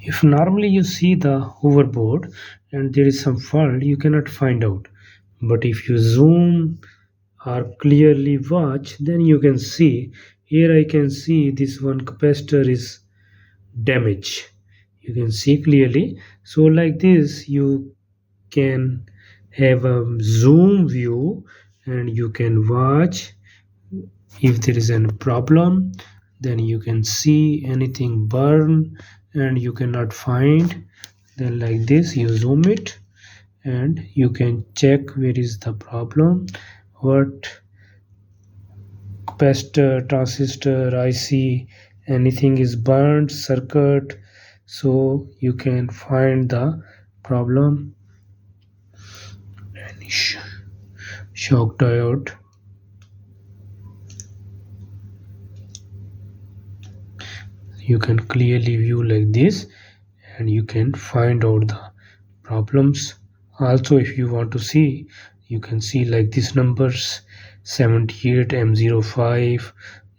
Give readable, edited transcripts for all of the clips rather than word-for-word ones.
If normally you see the hoverboard and there is some fault, you cannot find out. But if you zoom or clearly watch, then you can see. Here I can see this one capacitor is damaged. You can see clearly. So like this, you can have a zoom view and you can watch. If there is any problem, then you can see anything burn and you cannot find. Then like this you zoom it and you can check where is the problem, what capacitor, transistor, IC, anything is burned, circuit, so you can find the problem. And shock diode, you can clearly view like this and you can find out the problems. Also, if you want to see, you can see like these numbers 78 M05,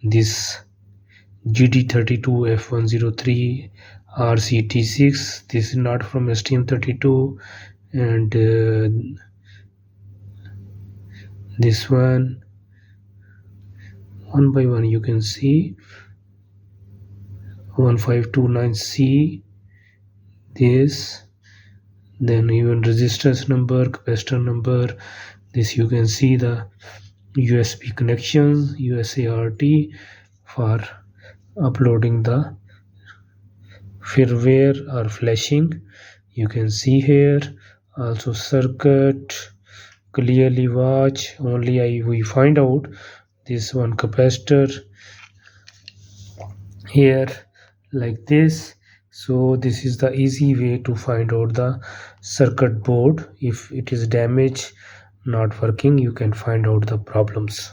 this GD32F103 RCT6, this is not from STM32, and this one by one you can see 1529C, this, then even resistors number, capacitor number, this you can see the USB connections, USART for uploading the firmware or flashing, you can see here. Also circuit, clearly watch, only we find out this one capacitor here like this. So this is the easy way to find out the circuit board. If it is damaged, not working, you can find out the problems.